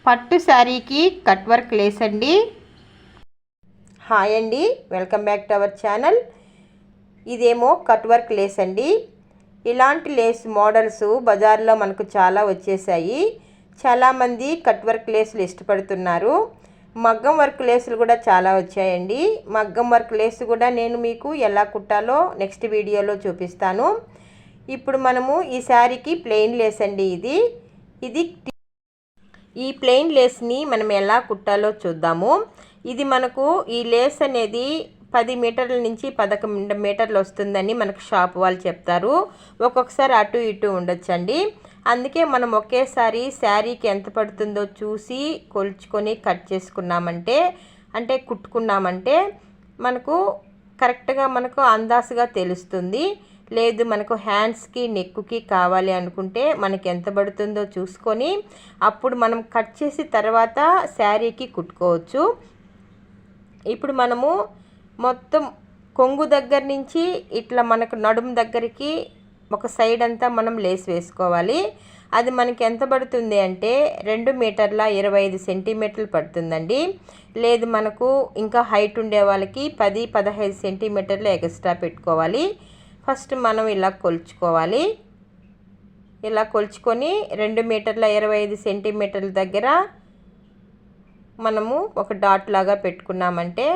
పట్టు శారీకి cut work lace అండి. హాయ్ అండి, welcome back to our channel. ఇదేమో కట్ వర్క్ లేస్ అండి. ఇలాంటి లేస్ మోడల్స్ బజార్లో మనకు చాలా వచ్చేసాయి. చాలామంది కట్ వర్క్ లేసులు ఇష్టపడుతున్నారు. మగ్గం వర్క్ లేసులు కూడా చాలా వచ్చాయండి. మగ్గం వర్క్ లేస్ కూడా నేను మీకు ఎలా కుట్టాలో నెక్స్ట్ వీడియోలో చూపిస్తాను. ఇప్పుడు మనము ఈ శారీకి ప్లెయిన్ లేస్ అండి. ఇది ఈ ప్లెయిన్ లేస్ని మనం ఎలా కుట్టాలో చూద్దాము. ఇది మనకు ఈ లేస్ అనేది 10 మీటర్ల నుంచి 11 మీటర్లు వస్తుందని మనకు షాప్ వాళ్ళు చెప్తారు. ఒక్కొక్కసారి అటు ఇటు ఉండొచ్చండి. అందుకే మనం ఒకేసారి శారీకి ఎంత పడుతుందో చూసి కొలుచుకొని కట్ చేసుకున్నామంటే, కుట్టుకున్నామంటే మనకు కరెక్ట్గా మనకు అందాజుగా తెలుస్తుంది. లేదు మనకు హ్యాండ్స్కి నెక్కుకి కావాలి అనుకుంటే మనకి ఎంత పడుతుందో చూసుకొని అప్పుడు మనం కట్ చేసి తర్వాత శారీకి కుట్టుకోవచ్చు. ఇప్పుడు మనము మొత్తం కొంగు దగ్గర నుంచి ఇట్లా మనకు నడుము దగ్గరికి ఒక సైడ్ అంతా మనం లేస్ వేసుకోవాలి. అది మనకి ఎంత పడుతుంది అంటే 2 మీటర్ల 25 సెంటీమీటర్లు పడుతుందండి. లేదు మనకు ఇంకా హైట్ ఉండే వాళ్ళకి 10-15 సెంటీమీటర్లు ఎక్స్ట్రా పెట్టుకోవాలి. ఫస్ట్ మనం ఇలా కొలుచుకోవాలి. ఇలా కొలుచుకొని 2 మీటర్ల 25 సెంటీమీటర్ల దగ్గర మనము ఒక డాట్ లాగా పెట్టుకున్నామంటే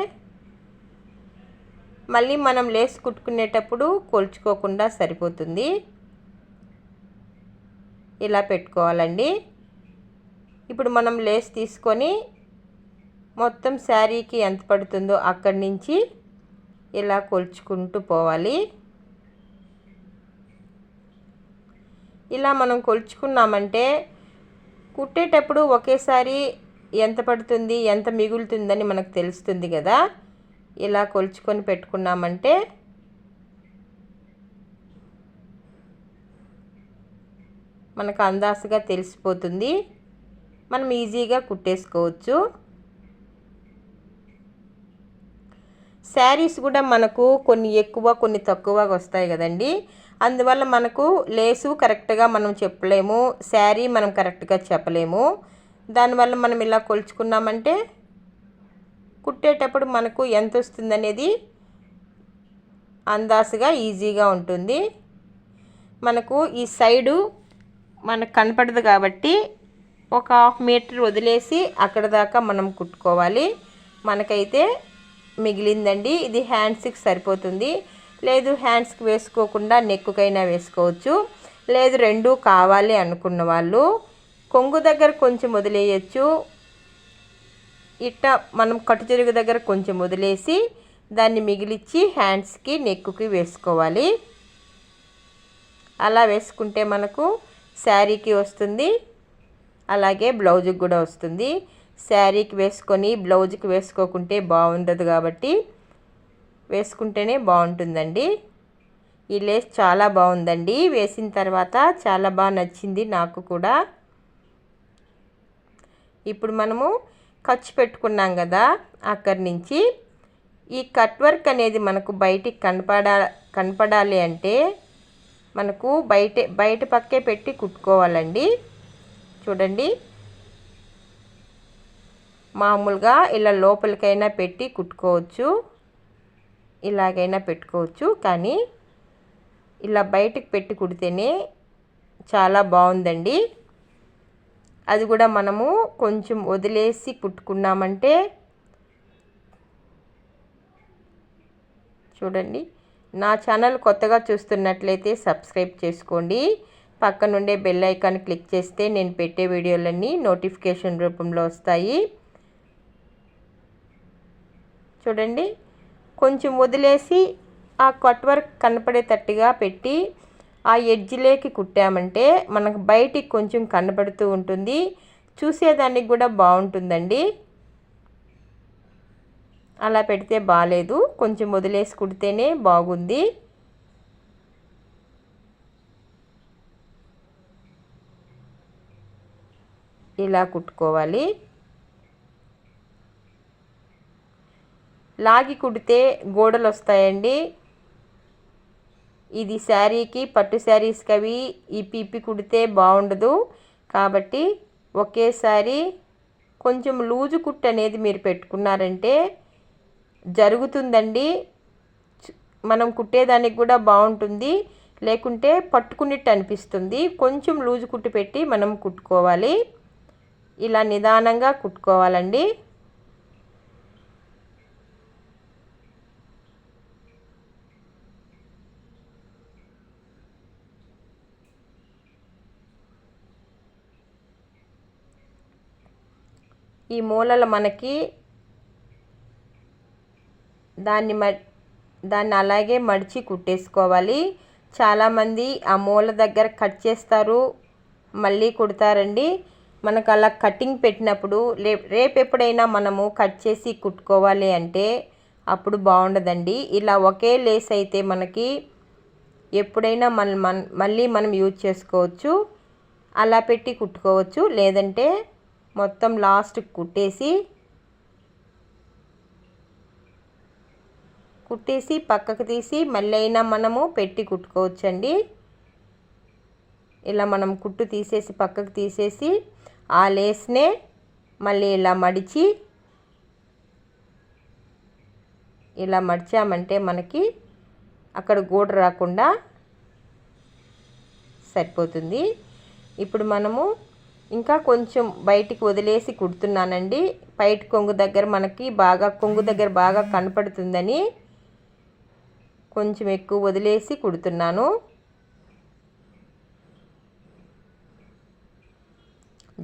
మళ్ళీ మనం లేస్ కుట్టుకునేటప్పుడు కొలుచుకోకుండా సరిపోతుంది. ఇలా పెట్టుకోవాలండి. ఇప్పుడు మనం లేస్ తీసుకొని మొత్తం శారీకి ఎంత పడుతుందో అక్కడి నుంచి ఇలా కొలుచుకుంటూ పోవాలి. ఇలా మనం కొలుచుకున్నామంటే కుట్టేటప్పుడు ఒకేసారి ఎంత పడుతుంది ఎంత మిగులుతుందని మనకు తెలుస్తుంది కదా. ఇలా కొలుచుకొని పెట్టుకున్నామంటే మనకు అందాజుగా తెలిసిపోతుంది. మనం ఈజీగా కుట్టేసుకోవచ్చు. శారీస్ కూడా మనకు కొన్ని ఎక్కువ కొన్ని తక్కువగా వస్తాయి కదండి. అందువల్ల మనకు లేసు కరెక్ట్గా మనం చెప్పలేము, శారీ మనం కరెక్ట్గా చెప్పలేము. దానివల్ల మనం ఇలా కొలుచుకున్నామంటే కుట్టేటప్పుడు మనకు ఎంత వస్తుందనేది అందాజుగా ఈజీగా ఉంటుంది. మనకు ఈ సైడు మనకు కనపడదు కాబట్టి ఒక 1/2 మీటర్ వదిలేసి అక్కడ దాకా మనం కుట్టుకోవాలి. మనకైతే మిగిలిందండి. ఇది హ్యాండ్స్కి సరిపోతుంది. లేదు హ్యాండ్స్కి వేసుకోకుండా నెక్కుకైనా వేసుకోవచ్చు. లేదు రెండు కావాలి అనుకున్న వాళ్ళు కొంగు దగ్గర కొంచెం వదిలేయచ్చు. ఇట్ట మనం కట్టు చెరుగు దగ్గర కొంచెం వదిలేసి దాన్ని మిగిలిచ్చి హ్యాండ్స్కి నెక్కుకి వేసుకోవాలి. అలా వేసుకుంటే మనకు శారీకి వస్తుంది, అలాగే బ్లౌజ్కి కూడా వస్తుంది. శారీకి వేసుకొని బ్లౌజ్కి వేసుకోకుంటే బాగుండదు కాబట్టి వేసుకుంటేనే బాగుంటుందండి. ఈ లేస్ చాలా బాగుందండి. వేసిన తర్వాత చాలా బాగా నచ్చింది నాకు కూడా. ఇప్పుడు మనము ఖర్చు పెట్టుకున్నాం కదా, అక్కడి నుంచి ఈ కట్ వర్క్ అనేది మనకు బయటికి కనపడాలి అంటే మనకు బయట పక్కే పెట్టి కుట్టుకోవాలండి. చూడండి, మామూలుగా ఇలా లోపలికైనా పెట్టి కుట్టుకోవచ్చు, ఇలాగైనా పెట్టుకోవచ్చు. కానీ ఇలా బయటకు పెట్టి కుడితేనే చాలా బాగుందండి. అది కూడా మనము కొంచెం వదిలేసి కుట్టుకున్నామంటే చూడండి. నా ఛానల్ కొత్తగా చూస్తున్నట్లయితే సబ్స్క్రైబ్ చేసుకోండి. పక్కనుండే బెల్ ఐకాన్ క్లిక్ చేస్తే నేను పెట్టే వీడియోలన్నీ నోటిఫికేషన్ రూపంలో వస్తాయి. చూడండి, కొంచెం వదిలేసి ఆ కట్ వర్క్ కనపడేటట్టుగా పెట్టి ఆ ఎడ్జ్లోకి కుట్టామంటే మనకు బయటికి కొంచెం కనపడుతూ ఉంటుంది. చూసేదానికి కూడా బాగుంటుందండి. అలా పెడితే బాగాలేదు, కొంచెం వదిలేసి కుడితేనే బాగుంది. ఇలా కుట్టుకోవాలి. లాగి కుడితే గోడలు వస్తాయండి. ఇది శారీకి పట్టు శారీస్కి అవి ఇప్పి కుడితే బాగుండదు. కాబట్టి ఒకేసారి కొంచెం లూజు కుట్టు అనేది మీరు పెట్టుకున్నారంటే జరుగుతుందండి. మనం కుట్టేదానికి కూడా బాగుంటుంది, లేకుంటే పట్టుకున్నట్టు అనిపిస్తుంది. కొంచెం లూజు కుట్టు పెట్టి మనం కుట్టుకోవాలి. ఇలా నిదానంగా కుట్టుకోవాలండి. ఈ మూలల మనకి దాన్ని అలాగే మడిచి కుట్టేసుకోవాలి. చాలామంది ఆ మూల దగ్గర కట్ చేస్తారు, మళ్ళీ కుడతారండి. మనకు అలా కటింగ్ పెట్టినప్పుడు రేపు ఎప్పుడైనా మనము కట్ చేసి కుట్టుకోవాలి అంటే అప్పుడు బాగుండదండి. ఇలా ఒకే లేస్ అయితే మనకి ఎప్పుడైనా మళ్ళీ మనం యూజ్ చేసుకోవచ్చు. అలా పెట్టి కుట్టుకోవచ్చు. లేదంటే మొత్తం లాస్ట్ కుట్టేసి పక్కకు తీసి మళ్ళీ అయినా మనము పెట్టి కుట్టుకోవచ్చండి. ఇలా మనం కుట్టు తీసేసి పక్కకు తీసేసి ఆ లేస్నే మళ్ళీ ఇలా మడిచి ఇలా మడిచామంటే మనకి అక్కడ గూడ రాకుండా సరిపోతుంది. ఇప్పుడు మనము ఇంకా కొంచెం బయటికి వదిలేసి కుడుతున్నానండి. బయట కొంగు దగ్గర మనకి కొంగు దగ్గర బాగా కనపడుతుందని కొంచెం ఎక్కువ వదిలేసి కుడుతున్నాను.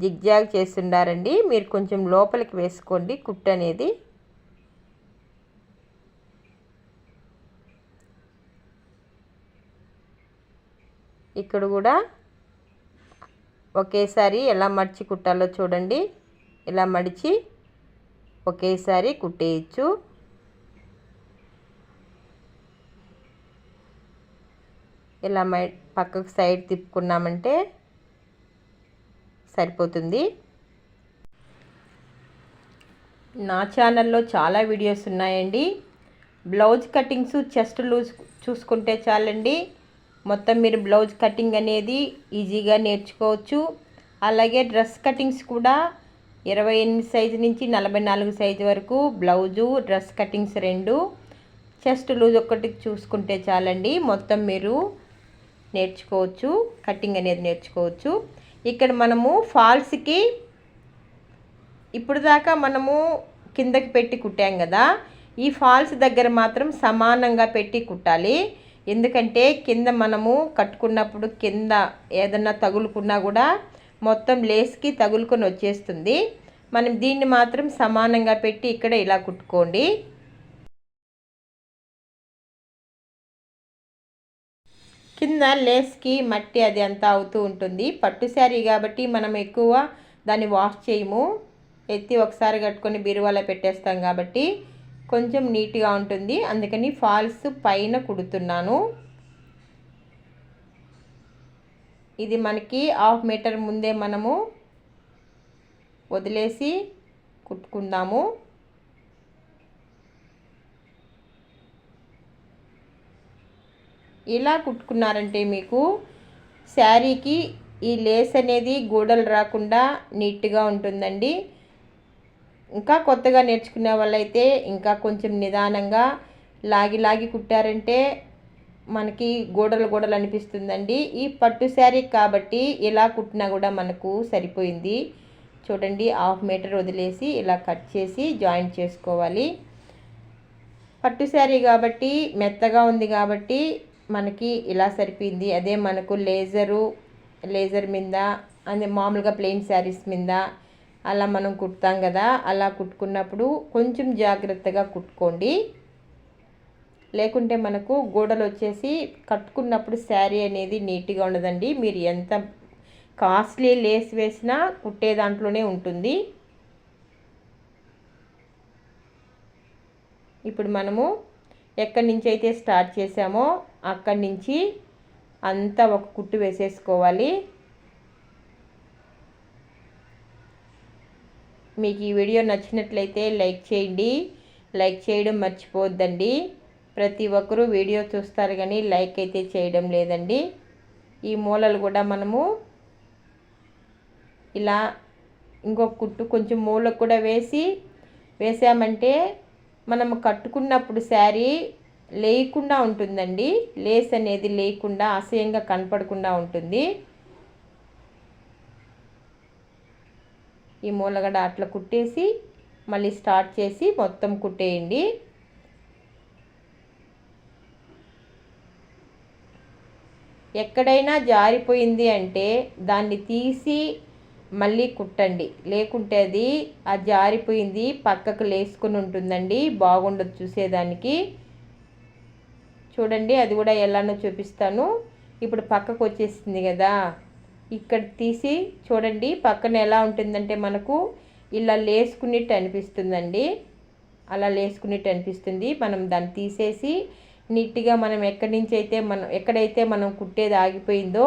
జిగ్జాగ్ చేస్తుండారండి. మీరు కొంచెం లోపలికి వేసుకోండి కుట్టు అనేది. ఇక్కడ కూడా ఒకేసారి ఎలా మడిచి కుట్టాలో చూడండి. ఇలా మడిచి ఒకేసారి కుట్టేయచ్చు. ఇలా పక్కకు సైడ్ తిప్పుకున్నామంటే సరిపోతుంది. నా ఛానల్లో చాలా వీడియోస్ ఉన్నాయండి. బ్లౌజ్ కటింగ్స్, చెస్ట్ లూజ్ చూసుకుంటే చాలండి. మొత్తం మీరు బ్లౌజ్ కటింగ్ అనేది ఈజీగా నేర్చుకోవచ్చు. అలాగే డ్రెస్ కటింగ్స్ కూడా 28 సైజు నుంచి 44 సైజు వరకు blouse, dress cuttings 2, chest loose ఒకటి చూసుకుంటే చాలండి. మొత్తం మీరు నేర్చుకోవచ్చు, కటింగ్ అనేది నేర్చుకోవచ్చు. ఇక్కడ మనము ఫాల్స్కి ఇప్పుడు దాకా మనము కిందకి పెట్టి కుట్టాం కదా, ఈ ఫాల్స్ దగ్గర మాత్రం సమానంగా పెట్టి కుట్టాలి. ఎందుకంటే కింద మనము కట్టుకున్నప్పుడు కింద ఏదన్నా తగులుకున్నా కూడా మొత్తం లేస్కి తగులుకొని వచ్చేస్తుంది. మనం దీన్ని మాత్రం సమానంగా పెట్టి ఇక్కడ ఇలా కుట్టుకోండి. కింద లేస్కి మట్టి అది అంతా అవుతూ ఉంటుంది. పట్టు శారీ కాబట్టి మనం ఎక్కువ దాన్ని వాష్ చేయము, ఎత్తి ఒకసారి కట్టుకొని బీరువాలో పెట్టేస్తాం కాబట్టి కొంచెం నీట్గా ఉంటుంది. అందుకని ఫాల్స్ పైన కుడుతున్నాను. ఇది మనకి 1/2 మీటర్ ముందే మనము వదిలేసి కుట్టుకుందాము. ఇలా కుట్టుకున్నారంటే మీకు శారీకి ఈ లేస్ అనేది గూడలు రాకుండా నీట్గా ఉంటుందండి. ఇంకా కొత్తగా నేర్చుకునే వాళ్ళైతే ఇంకా కొంచెం నిదానంగా లాగి కుట్టారంటే మనకి గూడలు అనిపిస్తుందండి. ఈ పట్టు శారీ కాబట్టి ఇలా కుట్టినా కూడా మనకు సరిపోయింది. చూడండి, 1/2 మీటర్ వదిలేసి ఇలా కట్ చేసి జాయింట్ చేసుకోవాలి. పట్టు శారీ కాబట్టి మెత్తగా ఉంది కాబట్టి మనకి ఇలా సరిపోయింది. అదే మనకు లేజర్ మీద అదే మామూలుగా ప్లెయిన్ శారీస్ మీద అలా మనం కుడతాం కదా, అలా కుట్టుకున్నప్పుడు కొంచెం జాగ్రత్తగా కుట్టుకోండి. లేకుంటే మనకు గూడలు వచ్చేసి కట్టుకున్నప్పుడు శారీ అనేది నీట్గా ఉండదండి. మీరు ఎంత కాస్ట్లీ లేస్ వేసినా కుట్టే దాంట్లోనే ఉంటుంది. ఇప్పుడు మనము ఎక్కడి నుంచి అయితే స్టార్ట్ చేసామో అక్కడి నుంచి అంతా ఒక కుట్టు వేసేసుకోవాలి. మీకు ఈ వీడియో నచ్చినట్లయితే లైక్ చేయండి. లైక్ చేయడం మర్చిపోవద్దండి. ప్రతి ఒక్కరూ వీడియో చూస్తారు కానీ లైక్ అయితే చేయడం లేదండి. ఈ మూలలు కూడా మనము ఇలా ఇంకొక కుట్టు కొంచెం మూలకు కూడా వేసామంటే మనం కట్టుకున్నప్పుడు శారీ లేకుండా ఉంటుందండి. లేస్ అనేది లేకుండా అసహ్యంగా కనపడకుండా ఉంటుంది. ఈ మూలగడ అట్లా కుట్టేసి మళ్ళీ స్టార్ట్ చేసి మొత్తం కుట్టేయండి. ఎక్కడైనా జారిపోయింది అంటే దాన్ని తీసి మళ్ళీ కుట్టండి, లేకుంటే అది ఆ జారిపోయింది పక్కకు లేసుకుని ఉంటుందండి, బాగుండదు చూసేదానికి. చూడండి, అది కూడా ఎలానో చూపిస్తాను. ఇప్పుడు పక్కకు వచ్చేసింది కదా, ఇక్కడ తీసి చూడండి పక్కన ఎలా ఉంటుందంటే మనకు ఇలా లేసుకున్నట్టు అనిపిస్తుందండి. అలా లేసుకున్నట్టు అనిపిస్తుంది. మనం దాన్ని తీసేసి నీట్గా మనం ఎక్కడైతే మనం కుట్టేది ఆగిపోయిందో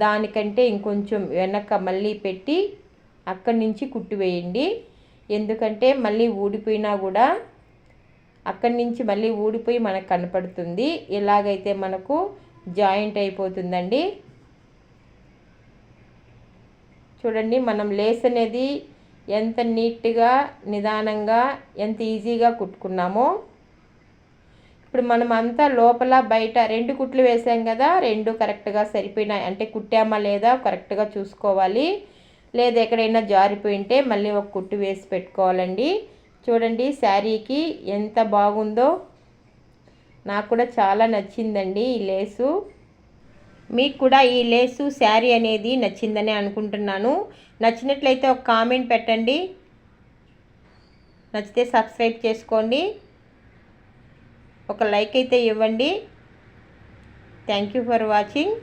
దానికంటే ఇంకొంచెం వెనక మళ్ళీ పెట్టి అక్కడి నుంచి కుట్టి వేయండి. ఎందుకంటే మళ్ళీ ఊడిపోయినా కూడా అక్కడి నుంచి మళ్ళీ ఊడిపోయి మనకు కనపడుతుంది. ఎలాగైతే మనకు జాయింట్ అయిపోతుందండి. చూడండి, మనం లేస్ అనేది ఎంత నీట్గా నిదానంగా ఎంత ఈజీగా కుట్టుకున్నామో. ఇప్పుడు మనం అంతా లోపల బయట 2 కుట్లు వేసాం కదా, 2 కరెక్ట్గా సరిపోయినాయి అంటే కుట్టామా లేదా కరెక్ట్గా చూసుకోవాలి. లేదా ఎక్కడైనా జారిపోయింటే మళ్ళీ ఒక కుట్టు వేసి పెట్టుకోవాలండి. చూడండి శారీకి ఎంత బాగుందో, నాకు కూడా చాలా నచ్చిందండి ఈ లేసు. మీకు కూడా ఈ లేసు శారీ అనేది నచ్చిందని అనుకుంటున్నాను. నచ్చినట్లయితే ఒక కామెంట్ పెట్టండి. నచ్చితే సబ్స్క్రైబ్ చేసుకోండి, ఒక లైక్ అయితే ఇవ్వండి. Thank you for watching.